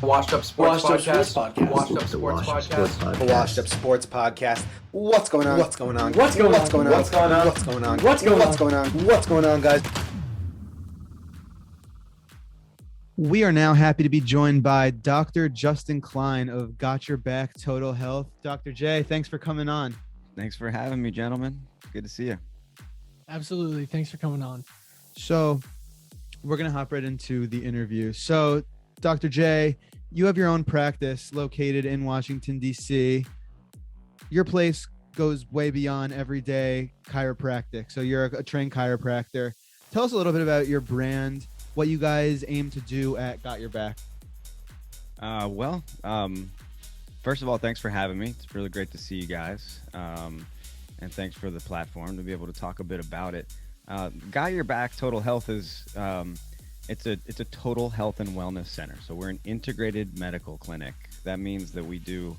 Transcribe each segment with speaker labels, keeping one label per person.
Speaker 1: Washed Up Sports Podcast.
Speaker 2: Washed Up Sports Podcast. Washed Up Sports Podcast. What's going on?
Speaker 3: What's going on? What's going on?
Speaker 2: What's going on?
Speaker 3: What's going on?
Speaker 2: What's going on?
Speaker 3: What's going on?
Speaker 2: What's going on? What's going on, guys?
Speaker 4: We are now happy to be joined by Dr. Justin Klein of Got Your Back Total Health. Dr. J, thanks for coming on.
Speaker 5: Thanks for having me, gentlemen. Good to see you.
Speaker 3: Absolutely. Thanks for coming on.
Speaker 4: So we're going to hop right into the interview. So Dr. J, you have your own practice located in Washington, D.C. Your place goes way beyond everyday chiropractic. So you're a trained chiropractor. Tell us a little bit about your brand, what you guys aim to do at Got Your Back.
Speaker 5: First of all, thanks for having me. It's really great to see you guys. And thanks for the platform to be able to talk a bit about it. Got Your Back Total Health is it's a total health and wellness center. So we're an integrated medical clinic. That means that we do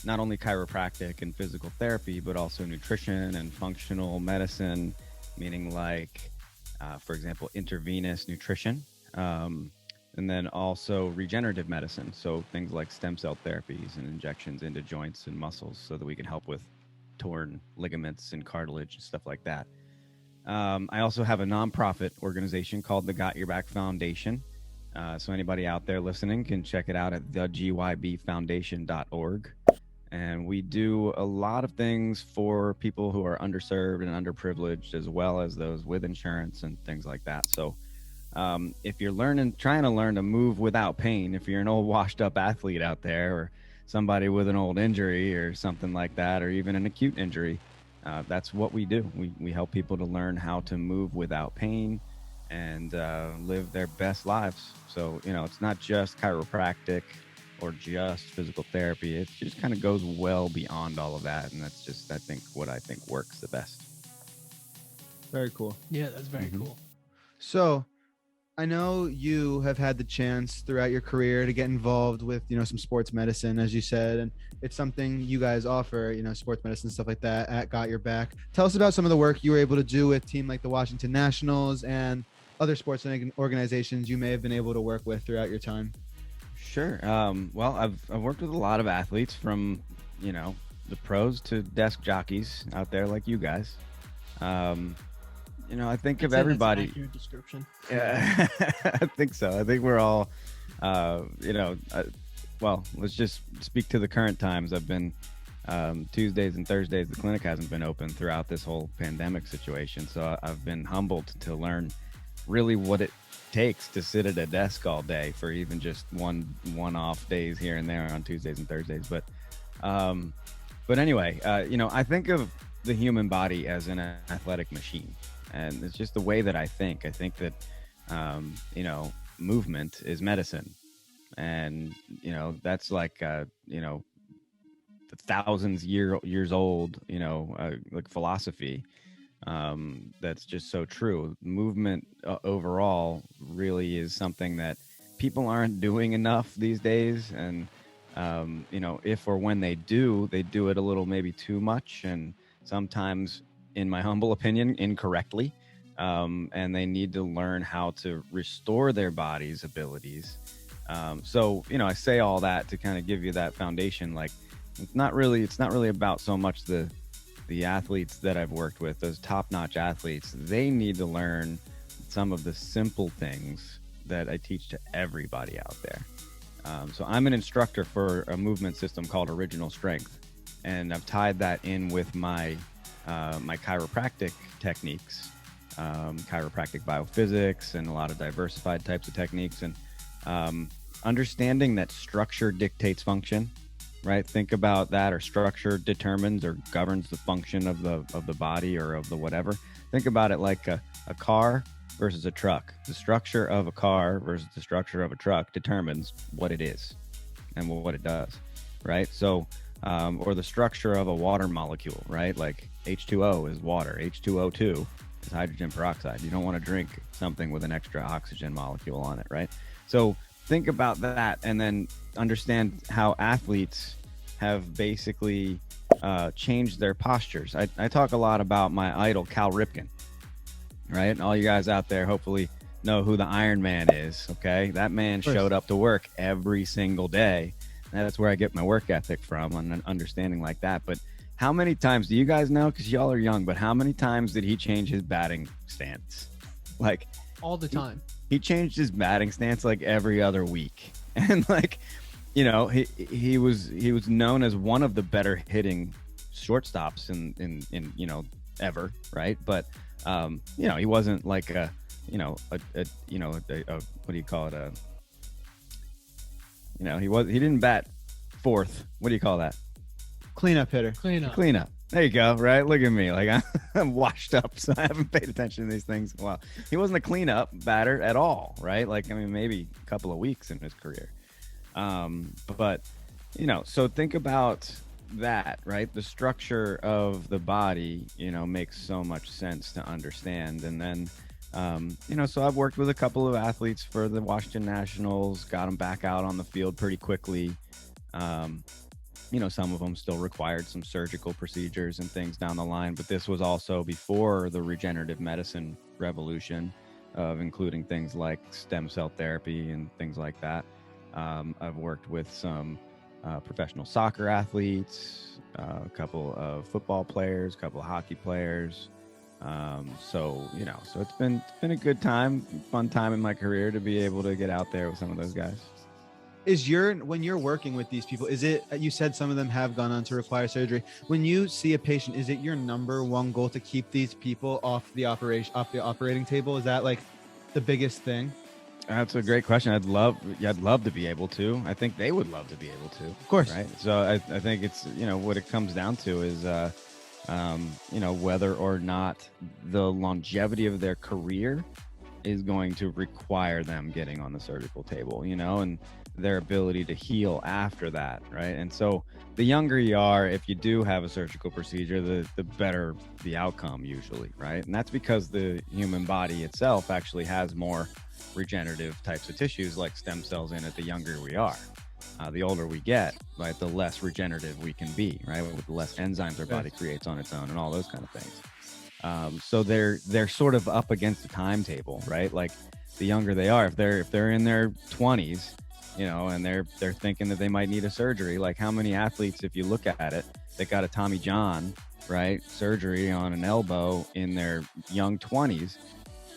Speaker 5: not only chiropractic and physical therapy, but also nutrition and functional medicine, meaning like, for example, intravenous nutrition, and then also regenerative medicine. So things like stem cell therapies and injections into joints and muscles so that we can help with torn ligaments and cartilage and stuff like that. I also have a nonprofit organization called the Got Your Back Foundation. So anybody out there listening can check it out at theGYBfoundation.org. And we do a lot of things for people who are underserved and underprivileged, as well as those with insurance and things like that. So if you're trying to learn to move without pain, if you're an old washed up athlete out there, or somebody with an old injury or something like that, or even an acute injury, that's what we do. We help people to learn how to move without pain and live their best lives. So, it's not just chiropractic or just physical therapy. It just kind of goes well beyond all of that. And that's just, what I think works the best.
Speaker 4: Very cool.
Speaker 3: Yeah, that's very cool.
Speaker 4: So I know you have had the chance throughout your career to get involved with, some sports medicine, as you said, and it's something you guys offer, sports medicine, stuff like that at Got Your Back. Tell us about some of the work you were able to do with team like the Washington Nationals and other sports organizations you may have been able to work with throughout your time.
Speaker 5: Sure. Well, I've worked with a lot of athletes from, the pros to desk jockeys out there like you guys. I think of everybody.
Speaker 3: That's an accurate description.
Speaker 5: Yeah, I think so. I think we're all, well, let's just speak to the current times. I've been Tuesdays and Thursdays. The clinic hasn't been open throughout this whole pandemic situation. So I've been humbled to learn really what it takes to sit at a desk all day for even just one-off days here and there on Tuesdays and Thursdays. But anyway, I think of the human body as an athletic machine. And it's just the way that I think. I think that, movement is medicine. And, that's like, the thousands years old, like philosophy. That's just so true. Movement overall really is something that people aren't doing enough these days. And, if or when they do it a little maybe too much. And sometimes, in my humble opinion, incorrectly. And they need to learn how to restore their body's abilities. So, I say all that to kind of give you that foundation. Like, it's not really about so much the athletes that I've worked with, those top-notch athletes. They need to learn some of the simple things that I teach to everybody out there. So I'm an instructor for a movement system called Original Strength. And I've tied that in with my chiropractic techniques, chiropractic biophysics, and a lot of diversified types of techniques, and understanding that structure dictates function, right? Think about that, or structure determines or governs the function of the body or of the whatever. Think about it like a car versus a truck. The structure of a car versus the structure of a truck determines what it is and what it does, right? So, or the structure of a water molecule, right? Like H2O is water, H2O2 is hydrogen peroxide. You don't want to drink something with an extra oxygen molecule on it, right? So think about that, and then understand how athletes have basically changed their postures. I talk a lot about my idol, Cal Ripken, right? All you guys out there hopefully know who the Iron Man is. Okay, that man showed up to work every single day. That's where I get my work ethic from, and an understanding like that. But how many times do you guys know? Because y'all are young, but how many times did he change his batting stance? Like
Speaker 3: All the time.
Speaker 5: he changed his batting stance like every other week, and like, you know, he was known as one of the better hitting shortstops in you know, ever, right? But you know, he wasn't like a what do you call it, you know, he didn't bat fourth. What do you call that?
Speaker 4: Cleanup hitter.
Speaker 3: Cleanup.
Speaker 5: There you go. Right. Look at me. Like I'm washed up, so I haven't paid attention to these things. Well, he wasn't a cleanup batter at all. Right. Like, I mean, maybe a couple of weeks in his career. But you know, so think about that, right? The structure of the body, you know, makes so much sense to understand. And then, you know, so I've worked with a couple of athletes for the Washington Nationals, got them back out on the field pretty quickly. You know, some of them still required some surgical procedures and things down the line, but this was also before the regenerative medicine revolution, of including things like stem cell therapy and things like that. I've worked with some professional soccer athletes, a couple of football players, a couple of hockey players. So, you know, so it's been a good time, fun time in my career to be able to get out there with some of those guys.
Speaker 4: When you're working with these people, is it, you said some of them have gone on to require surgery. When you see a patient, is it your number one goal to keep these people off the operating table? Is that like the biggest thing?
Speaker 5: That's a great question. I'd love to be able to. I think they would love to be able to.
Speaker 4: Of course.
Speaker 5: Right. So I think it's, you know, what it comes down to is, you know, whether or not the longevity of their career is going to require them getting on the surgical table, you know, and their ability to heal after that, right? And so the younger you are, if you do have a surgical procedure, the better the outcome usually, right? And that's because the human body itself actually has more regenerative types of tissues like stem cells in it the younger we are. The older we get, right, the less regenerative we can be, right? With the less enzymes our body creates on its own and all those kind of things. So they're sort of up against the timetable, right? Like the younger they are, if they're in their 20s, you know, and they're thinking that they might need a surgery, like how many athletes, if you look at it, that got a Tommy John, right, surgery on an elbow in their young 20s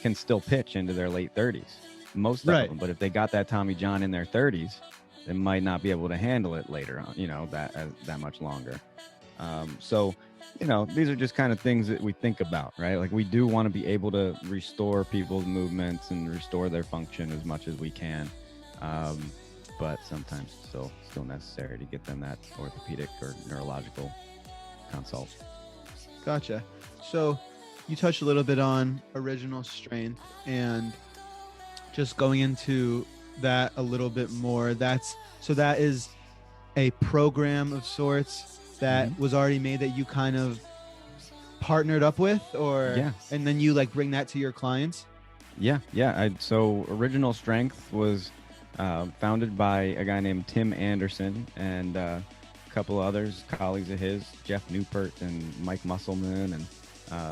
Speaker 5: can still pitch into their late 30s, most of them. But if they got that Tommy John in their 30s, they might not be able to handle it later on, you know, that much longer. So, you know, these are just kind of things that we think about, right? Like we do want to be able to restore people's movements and restore their function as much as we can. But sometimes still necessary to get them that orthopedic or neurological consult.
Speaker 4: Gotcha. So you touched a little bit on original strength and just going into that a little bit more. That is a program of sorts that was already made that you kind of partnered up with, or and then you like bring that to your clients. So Original Strength was founded by a guy named Tim Anderson and a couple others, colleagues of his, Jeff Newpert and Mike Musselman, and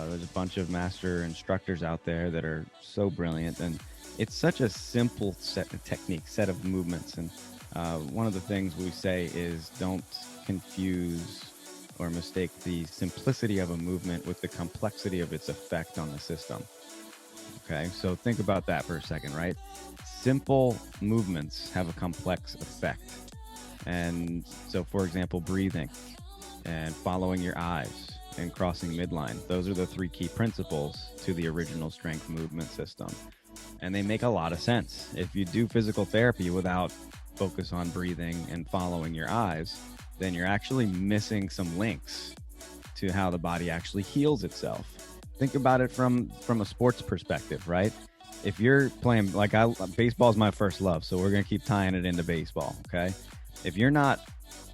Speaker 4: there's a bunch of master instructors out there that are so brilliant, and it's such a simple set of movements. And one of the things we say is don't confuse or mistake the simplicity of a movement with the complexity of its effect on the system. Okay, so think about that for a second, right? Simple movements have a complex effect. And so, for example, breathing and following your eyes and crossing midline, those are the three key principles to the Original Strength movement system. And they make a lot of sense. If you do physical therapy without focus on breathing and following your eyes, then you're actually missing some links to how the body actually heals itself. Think about it from a sports perspective, right? If you're playing, like baseball is my first love, so we're going to keep tying it into baseball, okay? If you're not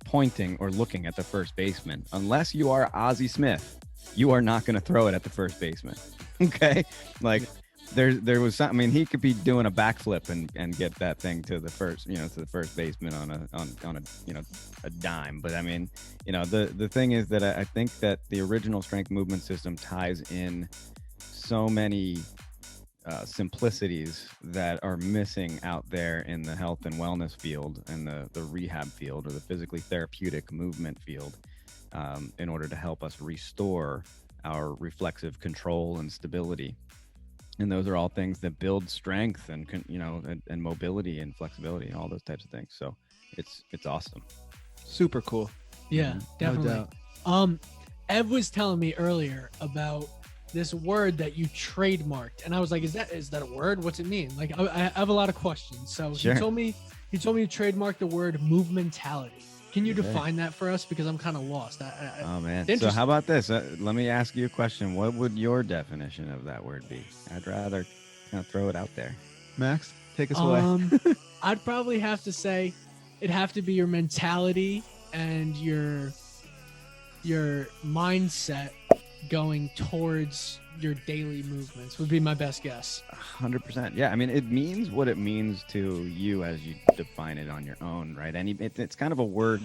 Speaker 4: pointing or looking at the first baseman, unless you are Ozzie Smith, you are not going to throw it at the first baseman, okay? Like there was something, I mean, he could be doing a backflip and get that thing to the first, to the first baseman on a a dime. But I mean, the thing is that I think that the Original Strength movement system ties in so many
Speaker 5: simplicities that are missing out there in the health and wellness field and the rehab field or the physically therapeutic movement field, in order to help us restore our reflexive control and stability. And those are all things that build strength and and mobility and flexibility and all those types of things. So it's awesome.
Speaker 4: Super cool.
Speaker 3: Yeah,
Speaker 5: Mhm.
Speaker 3: definitely.
Speaker 4: doubt.
Speaker 3: Ev was telling me earlier about this word that you trademarked, and I was like, "Is that a word? What's it mean?" Like, I have a lot of questions. So
Speaker 5: Sure.
Speaker 3: he told me you trademarked the word movementality. Can you
Speaker 5: Okay.
Speaker 3: define that for us? Because I'm kind of lost.
Speaker 5: Oh man. So
Speaker 3: Interesting.
Speaker 5: how about this? Let me ask you a question. What would your definition of that word be? I'd rather kind of throw it out there.
Speaker 4: Max, take us away.
Speaker 3: I'd probably have to say it'd have to be your mentality and your mindset going towards your daily movements would be my best guess.
Speaker 5: 100%. Yeah. I mean, it means what it means to you as you define it on your own, right? It's kind of a word.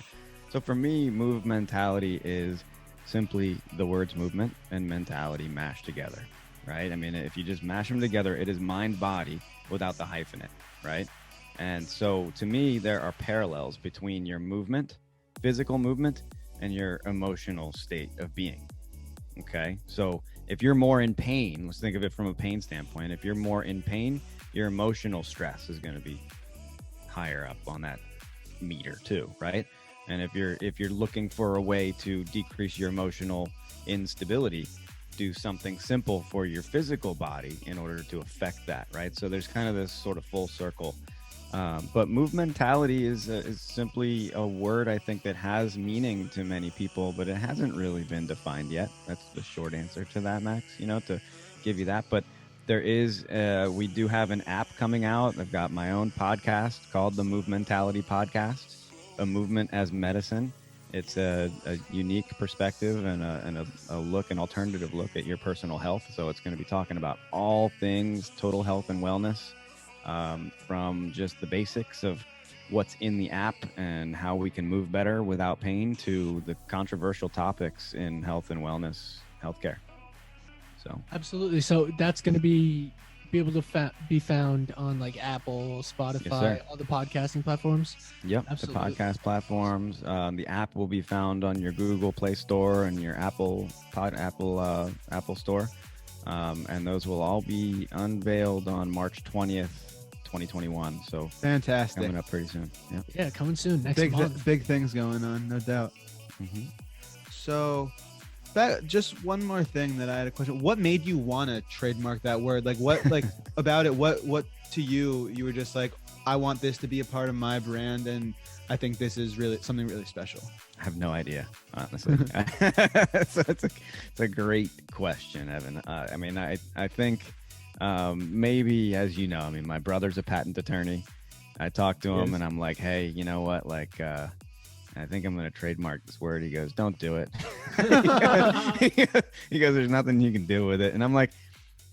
Speaker 5: So for me, move mentality is simply the words movement and mentality mashed together, right? I mean, if you just mash them together, it is mind body without the hyphenate, right? And so to me, there are parallels between your movement, physical movement, and your emotional state of being. Okay. So if you're more in pain, let's think of it from a pain standpoint. If you're more in pain, your emotional stress is going to be higher up on that meter too, right? And if you're looking for a way to decrease your emotional instability, do something simple for your physical body in order to affect that, right? So there's kind of this sort of full circle. But movementality is simply a word, I think, that has meaning to many people, but it hasn't really been defined yet. That's the short answer to that, Max, to give you that. But there is, we do have an app coming out. I've got my own podcast called the Movementality Podcast, a movement as medicine. It's a unique perspective and an alternative look at your personal health. So it's going to be talking about all things total health and wellness. From just the basics of what's in the app and how we can move better without pain to the controversial topics in health and wellness healthcare. So
Speaker 3: Absolutely. So that's going to be able to be found on like Apple, Spotify, all the podcasting platforms.
Speaker 5: Yep,
Speaker 3: Absolutely.
Speaker 5: the podcast platforms. The app will be found on your Google Play Store and your Apple Store. And those will all be unveiled on March 20th, 2021. So
Speaker 4: Fantastic.
Speaker 5: coming up pretty soon. Yep.
Speaker 3: Yeah, coming soon next month.
Speaker 4: Big things going on, no doubt.
Speaker 5: Mm-hmm.
Speaker 4: So, just one more thing that I had a question. What made you want to trademark that word? Like, what, like about it? What to you were just like, I want this to be a part of my brand, and I think this is really something really special.
Speaker 5: I have no idea, honestly. So it's a great question, Evan. I mean, I think maybe, as you know, I mean, my brother's a patent attorney. I talked to him and I'm like, hey, you know what? Like, I think I'm going to trademark this word. He goes, don't do it. He goes, there's nothing you can do with it. And I'm like,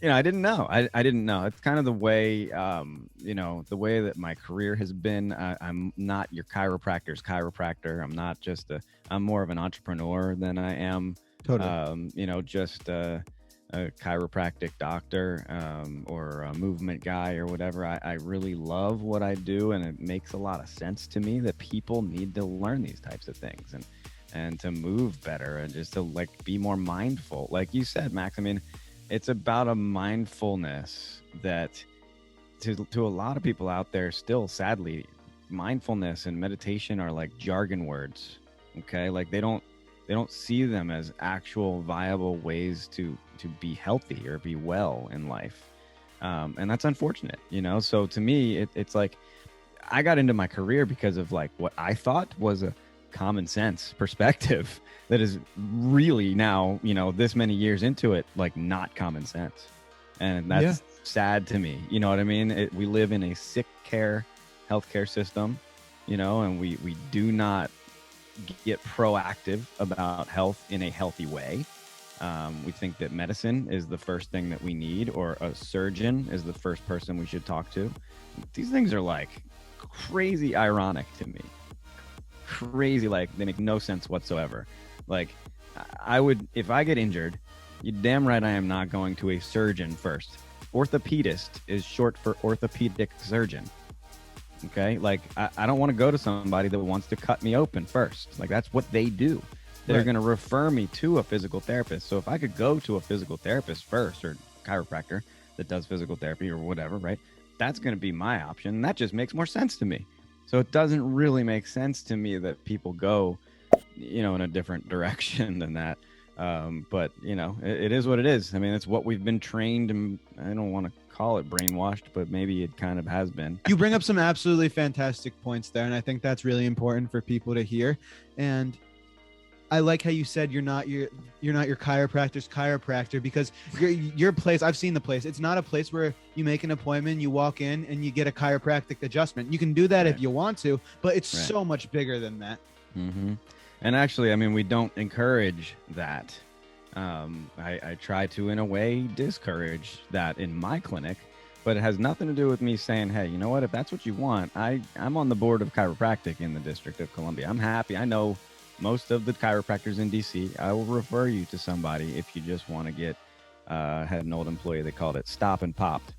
Speaker 5: I didn't know. I didn't know. It's kind of the way, the way that my career has been. I'm not your chiropractor's chiropractor. I'm not just I'm more of an entrepreneur than I am,
Speaker 4: Totally.
Speaker 5: just a chiropractic doctor or a movement guy or whatever. I really love what I do, and it makes a lot of sense to me that people need to learn these types of things and to move better and just to like be more mindful. Like you said, Max, I mean, it's about a mindfulness that to a lot of people out there still, sadly, mindfulness and meditation are like jargon words. Okay. Like they don't see them as actual viable ways to be healthy or be well in life. And that's unfortunate, So to me, it's like I got into my career because of like what I thought was a common sense perspective that is really now, this many years into it, like not common sense. And that's sad to me. You know what I mean? We live in a sick care healthcare system, and we do not get proactive about health in a healthy way. We think that medicine is the first thing that we need, or a surgeon is the first person we should talk to. These things are like crazy ironic to me. Crazy, like they make no sense whatsoever. Like I would, if I get injured, you damn right I am not going to a surgeon first. orthopedist is short for orthopedic surgeon. Okay, like I don't want to go to somebody that wants to cut me open first. Like that's what they do. They're going to refer me to a physical therapist. So if I could go to a physical therapist first, or chiropractor that does physical therapy or whatever, right? That's going to be my option. And that just makes more sense to me. So it doesn't really make sense to me that people go, in a different direction than that. But it is what it is. I mean, it's what we've been trained, and I don't want to call it brainwashed, but maybe it kind of has been.
Speaker 4: You bring up some absolutely fantastic points there, and I think that's really important for people to hear. And I like how you said you're not your chiropractor's chiropractor, because your place, I've seen the place. It's not a place where you make an appointment, you walk in and you get a chiropractic adjustment. You can do that if you want to, but it's so much bigger than that.
Speaker 5: Mm-hmm. And actually, I mean, we don't encourage that. I try to, in a way, discourage that in my clinic, but it has nothing to do with me saying, hey, you know what, if that's what you want, I'm on the board of chiropractic in the District of Columbia. I'm happy. I know most of the chiropractors in DC. I will refer you to somebody if you just want to get, had an old employee that called it stop and popped.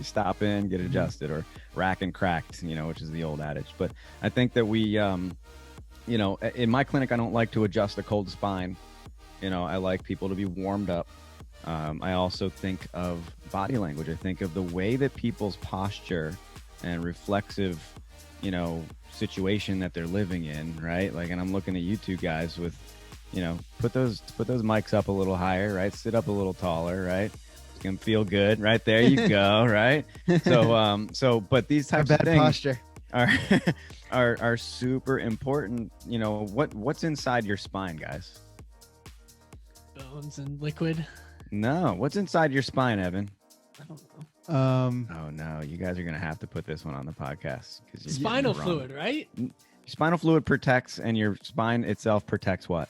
Speaker 5: Stop in, get adjusted, or rack and cracked, which is the old adage. But I think that we, in my clinic, I don't like to adjust a cold spine. I like people to be warmed up. I also think of body language. I think of the way that people's posture and reflexive, situation that they're living in, right? Like, and I'm looking at you two guys with, put those mics up a little higher, right? Sit up a little taller, right? It's gonna feel good, right? There you go, right? So, but these types of things
Speaker 4: posture
Speaker 5: are super important. What's inside your spine, guys?
Speaker 3: Bones and liquid.
Speaker 5: No, what's inside your spine, Evan?
Speaker 3: I don't know.
Speaker 5: Oh no, you guys are gonna have to put this one on the podcast because
Speaker 3: spinal fluid, right?
Speaker 5: Spinal fluid protects, and your spine itself protects what?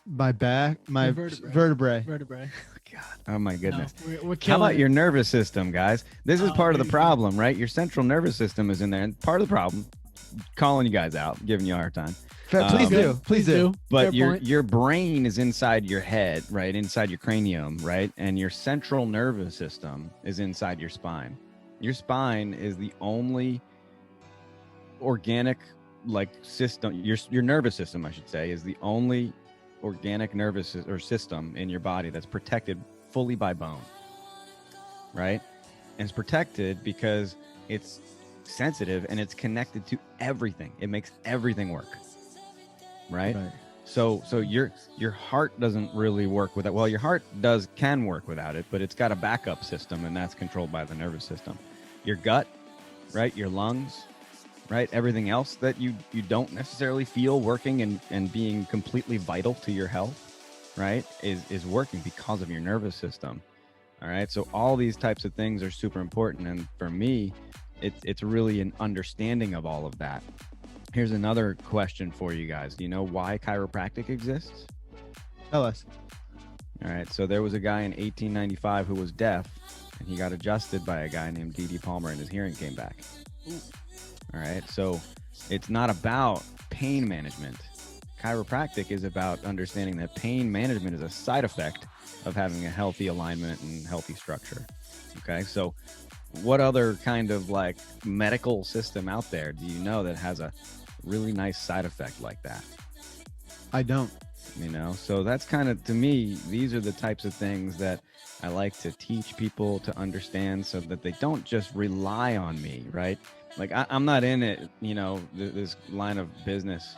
Speaker 4: My back, my vertebrae.
Speaker 5: God, oh my goodness.
Speaker 3: No, we're
Speaker 5: How about
Speaker 3: killing
Speaker 5: your nervous system, guys? This is part of the problem, right? Your central nervous system is in there, and part of the problem, calling you guys out, giving you a hard time.
Speaker 4: Please do.
Speaker 5: But your brain is inside your head, right? Inside your cranium, right? And your central nervous system is inside your spine. Your spine is the only organic system. Your nervous system, I should say, is the only organic nervous or system in your body that's protected fully by bone, right? And it's protected because it's sensitive and it's connected to everything. It makes everything work. Right. So your heart doesn't really work with it. Well, your heart can work without it, but it's got a backup system, and that's controlled by the nervous system. Your gut, right? Your lungs, right? Everything else that you don't necessarily feel working and being completely vital to your health, right? Is working because of your nervous system. All right. So all these types of things are super important. And for me, it's really an understanding of all of that. Here's another question for you guys. Do you know why chiropractic exists?
Speaker 4: Tell us.
Speaker 5: All right. So there was a guy in 1895 who was deaf, and he got adjusted by a guy named D.D. Palmer, and his hearing came back. All right. So it's not about pain management. Chiropractic is about understanding that pain management is a side effect of having a healthy alignment and healthy structure. Okay. So what other kind of medical system out there do you know that has a really nice side effect like that?
Speaker 4: I don't.
Speaker 5: So that's kind of, to me, these are the types of things that I like to teach people to understand, so that they don't just rely on me, right? Like I'm not in it, this line of business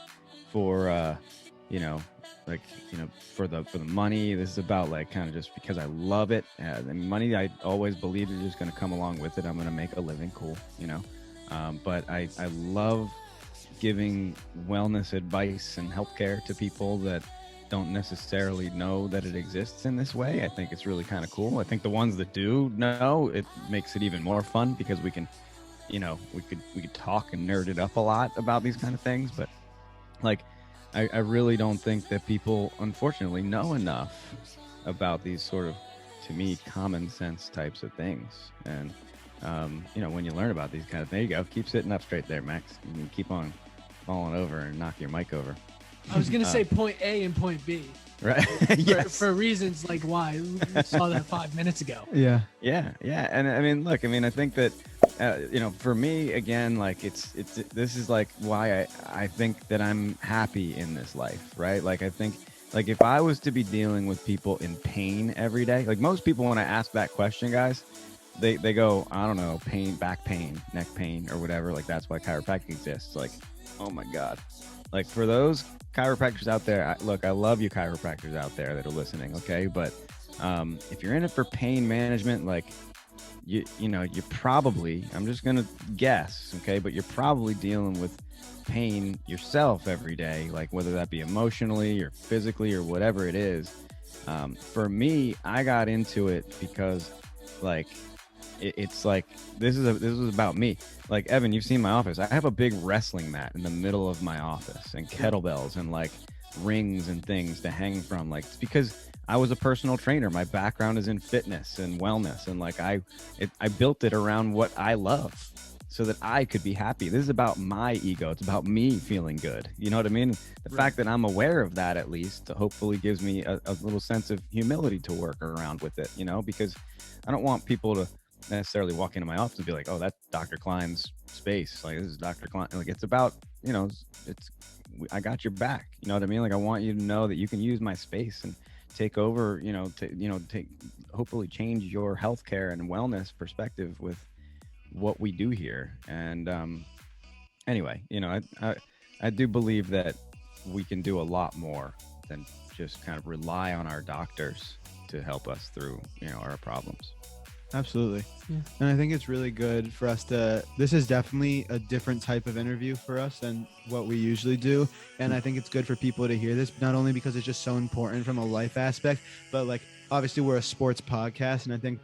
Speaker 5: for, for the money. This is about kind of just because I love it. And money, I always believe, is just going to come along with it. I'm going to make a living, cool, but I love giving wellness advice and healthcare to people that don't necessarily know that it exists in this way. I think it's really kind of cool. I think the ones that do know, it makes it even more fun, because we can, we could talk and nerd it up a lot about these kind of things. But I really don't think that people, unfortunately, know enough about these sort of, to me, common sense types of things. And, when you learn about these kind of things, there you go. Keep sitting up straight there, Max. You can keep on falling over and knock your mic over.
Speaker 3: I was gonna say point A and point B.
Speaker 5: Right. Yes.
Speaker 3: For reasons like why we saw that 5 minutes ago.
Speaker 4: Yeah.
Speaker 5: Yeah, and I mean, look, I mean, I think that for me, again, like this is like why I think that I'm happy in this life, right? Like I think, like if I was to be dealing with people in pain every day, like most people when I ask that question, guys, they go, I don't know, pain, back pain, neck pain, or whatever. Like that's why chiropractic exists. Like, oh my God, like for those chiropractors out there, I love you chiropractors out there that are listening, okay? But if you're in it for pain management, like you probably, I'm just gonna guess, okay, but you're probably dealing with pain yourself every day, like whether that be emotionally or physically or whatever it is. For me, I got into it because like it's like this was about me. Like Evan, you've seen my office. I have a big wrestling mat in the middle of my office and kettlebells and like rings and things to hang from. Like it's because I was a personal trainer. My background is in fitness and wellness, and like I built it around what I love so that I could be happy. This is about my ego. It's about me feeling good. You know what I mean? The fact that I'm aware of that at least hopefully gives me a little sense of humility to work around with it, because I don't want people to necessarily walk into my office and be like, oh, that's Dr. Klein's space. Like, this is Dr. Klein. Like, it's about, I got your back. You know what I mean? Like, I want you to know that you can use my space and take over, hopefully change your healthcare and wellness perspective with what we do here. And anyway, I do believe that we can do a lot more than just kind of rely on our doctors to help us through, our problems.
Speaker 4: Absolutely.
Speaker 3: Yeah.
Speaker 4: And I think it's really good for us this is definitely a different type of interview for us than what we usually do. And I think it's good for people to hear this, not only because it's just so important from a life aspect, but like, obviously we're a sports podcast, and I think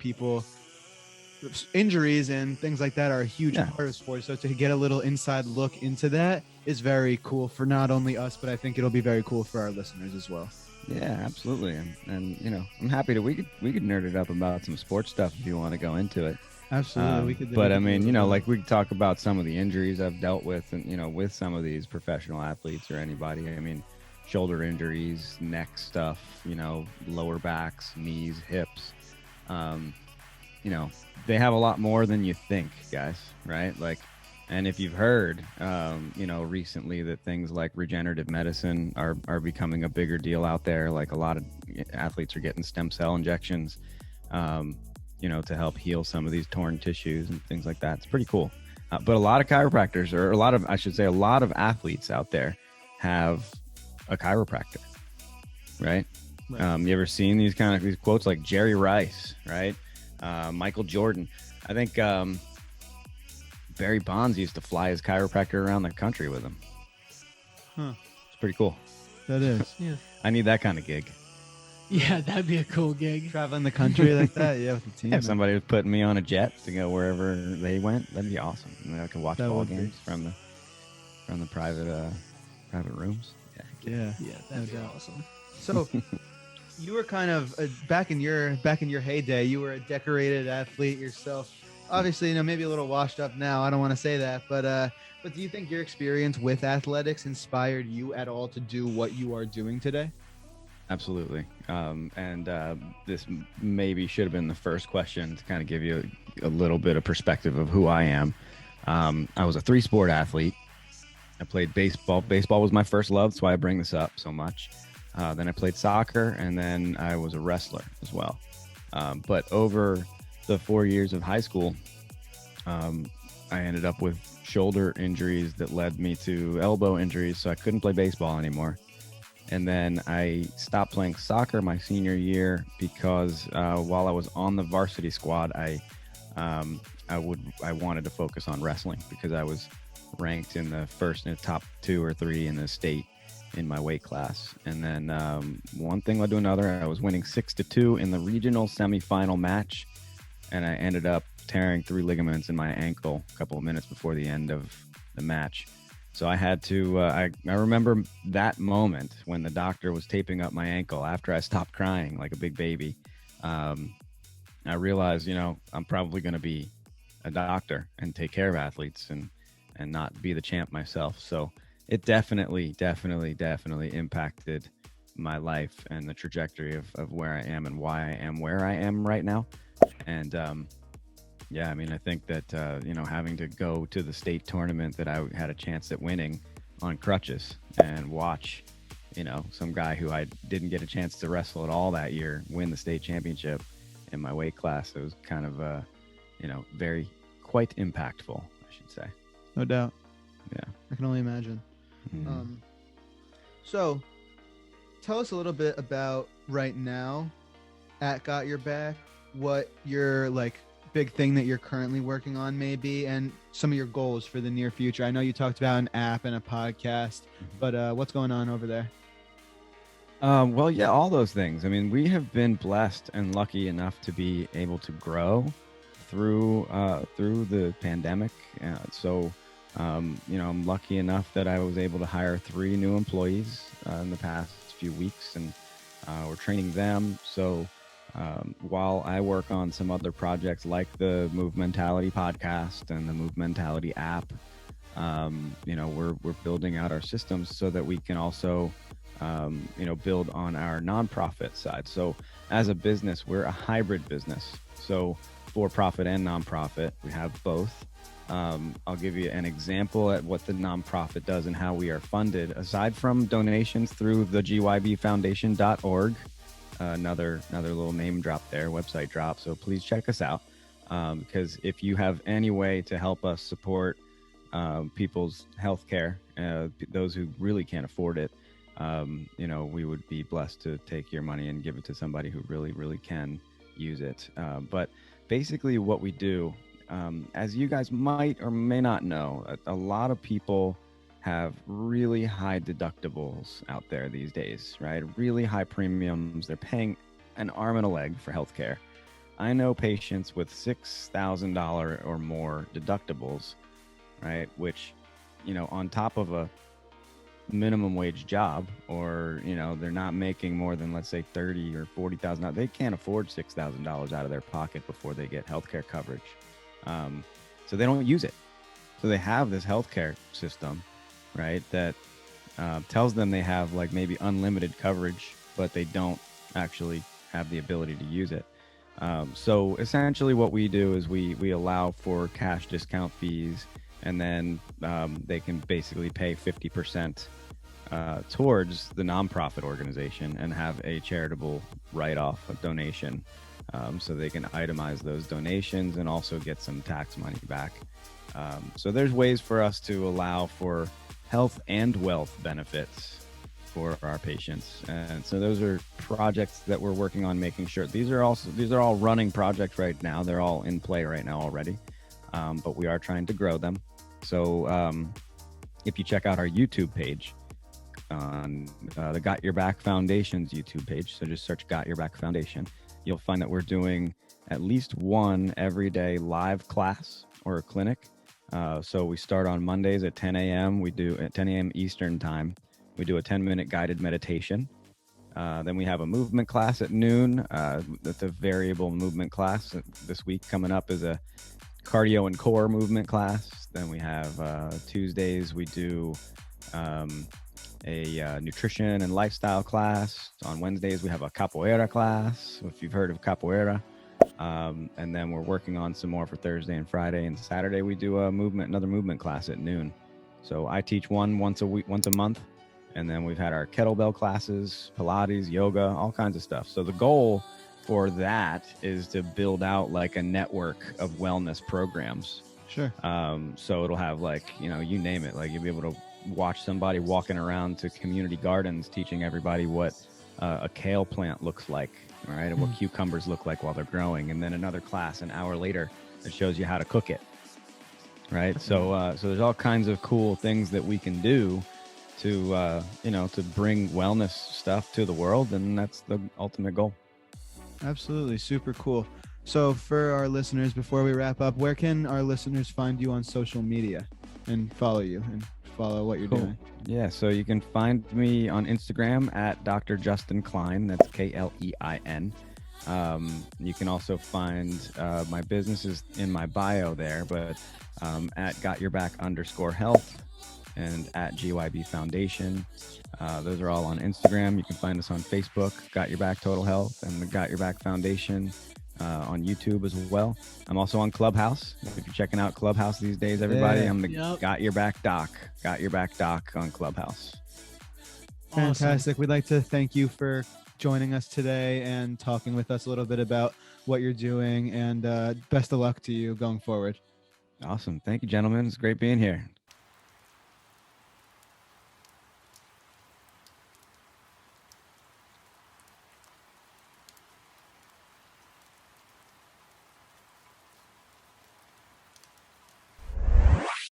Speaker 4: injuries and things like that are a huge part of sports. So to get a little inside look into that is very cool for not only us, but I think it'll be very cool for our listeners as well.
Speaker 5: Yeah, absolutely. And I'm happy we could nerd it up about some sports stuff if you want to go into it.
Speaker 4: Absolutely.
Speaker 5: But I mean, like we could talk about some of the injuries I've dealt with, and with some of these professional athletes or anybody. I mean, shoulder injuries, neck stuff, lower backs, knees, hips. They have a lot more than you think, guys, right? Like, and if you've heard, recently that things like regenerative medicine are becoming a bigger deal out there. Like a lot of athletes are getting stem cell injections, to help heal some of these torn tissues and things like that. It's pretty cool. But a lot of chiropractors, or a lot of athletes out there have a chiropractor, right? You ever seen these quotes like Jerry Rice, right? Michael Jordan. I think Barry Bonds used to fly his chiropractor around the country with him. It's pretty cool.
Speaker 4: That is.
Speaker 3: Yeah.
Speaker 5: I need that kind of gig.
Speaker 3: Yeah, that'd be a cool gig.
Speaker 4: Traveling the country like that, with the team.
Speaker 5: If somebody was putting me on a jet to go wherever they went, that'd be awesome. And then I could watch ball games from the private rooms.
Speaker 3: Yeah, that'd be awesome.
Speaker 4: So you were kind of back in your heyday, you were a decorated athlete yourself. Obviously, maybe a little washed up now. I don't want to say that, but do you think your experience with athletics inspired you at all to do what you are doing today?
Speaker 5: Absolutely. This maybe should have been the first question to kind of give you a little bit of perspective of who I am. I was a 3-sport athlete. I played baseball. Baseball was my first love. That's why I bring this up so much. Then I played soccer, and then I was a wrestler as well. But over the 4 years of high school, I ended up with shoulder injuries that led me to elbow injuries, so I couldn't play baseball anymore. And then I stopped playing soccer my senior year because while I was on the varsity squad, I wanted to focus on wrestling because I was ranked in the top 2 or 3 in the state in my weight class. And then one thing led to another. I was winning 6-2 in the regional semifinal match, and I ended up tearing 3 ligaments in my ankle a couple of minutes before the end of the match. So I had to, I remember that moment when the doctor was taping up my ankle after I stopped crying like a big baby. I realized, I'm probably going to be a doctor and take care of athletes and not be the champ myself. So it definitely impacted my life and the trajectory of where I am and why I am where I am right now. And yeah, I mean, I think that having to go to the state tournament that I had a chance at winning on crutches and watch, some guy who I didn't get a chance to wrestle at all that year win the state championship in my weight class. It was kind of very quite impactful, I should say.
Speaker 4: No doubt.
Speaker 5: Yeah,
Speaker 4: I can only imagine.
Speaker 5: Mhm.
Speaker 4: So tell us a little bit about right now at Got Your Back, what your big thing that you're currently working on maybe, and some of your goals for the near future. I know you talked about an app and a podcast, but what's going on over there?
Speaker 5: Well, yeah, all those things. I mean, we have been blessed and lucky enough to be able to grow through the pandemic. I'm lucky enough that I was able to hire 3 new employees in the past few weeks, and we're training them. So while I work on some other projects like the Move Mentality podcast and the Move Mentality app, we're building out our systems so that we can also build on our nonprofit side. So as a business, we're a hybrid business. So for profit and nonprofit, we have both. I'll give you an example at what the nonprofit does and how we are funded. Aside from donations through the gybfoundation.org, another little name drop there, website drop. So please check us out, because if you have any way to help us support people's healthcare, those who really can't afford it, we would be blessed to take your money and give it to somebody who really, really can use it. But basically what we do, as you guys might or may not know, a lot of people have really high deductibles out there these days, right? Really high premiums. They're paying an arm and a leg for healthcare. I know patients with $6,000 or more deductibles, right? Which, on top of a minimum wage job, or they're not making more than, let's say, $30,000 or $40,000. They can't afford $6,000 out of their pocket before they get healthcare coverage, so they don't use it. So they have this healthcare system, right, that tells them they have maybe unlimited coverage, but they don't actually have the ability to use it. So essentially what we do is we allow for cash discount fees, and then they can basically pay 50% towards the nonprofit organization and have a charitable write-off, a donation, so they can itemize those donations and also get some tax money back. So there's ways for us to allow for health and wealth benefits for our patients, and so those are projects that we're working on, making sure these are all running projects right now. They're all in play right now already, but we are trying to grow them. So if you check out our YouTube page on the Got Your Back Foundation's YouTube page, so just search Got Your Back Foundation, you'll find that we're doing at least one everyday live class or a clinic. So we start on Mondays at 10 a.m. We do at 10 a.m. Eastern time. We do a 10-minute guided meditation. Then we have a movement class at noon. That's a variable movement class. This week coming up is a cardio and core movement class. Then we have Tuesdays we do a nutrition and lifestyle class. On Wednesdays we have a capoeira class, if you've heard of capoeira. And then we're working on some more for Thursday and Friday, and Saturday we do another movement class at noon. So I teach once a month, and then we've had our kettlebell classes, Pilates, yoga, all kinds of stuff. So the goal for that is to build out a network of wellness programs.
Speaker 4: Sure.
Speaker 5: So it'll have you name it. You'll be able to watch somebody walking around to community gardens teaching everybody what a kale plant looks like, right, and what cucumbers look like while they're growing, and then another class an hour later that shows you how to cook it, right? So there's all kinds of cool things that we can do to to bring wellness stuff to the world, and that's the ultimate goal.
Speaker 4: Absolutely. Super cool. So for our listeners, before we wrap up, where can our listeners find you on social media and follow you and follow what you're doing?
Speaker 5: Yeah, so you can find me on Instagram at Dr. Justin Klein. That's Klein. You can also find my businesses in my bio there, but at Got Your Back _health. and at GYB Foundation. Those are all on Instagram. You can find us on Facebook, Got Your Back Total Health, and the Got Your Back Foundation on YouTube as well. I'm also on Clubhouse. If you're checking out Clubhouse these days, everybody, I'm the Got Your Back Doc. Got Your Back Doc on Clubhouse.
Speaker 4: Fantastic.
Speaker 3: Awesome.
Speaker 4: We'd like to thank you for joining us today and talking with us a little bit about what you're doing, and best of luck to you going forward.
Speaker 5: Awesome. Thank you, gentlemen. It's great being here.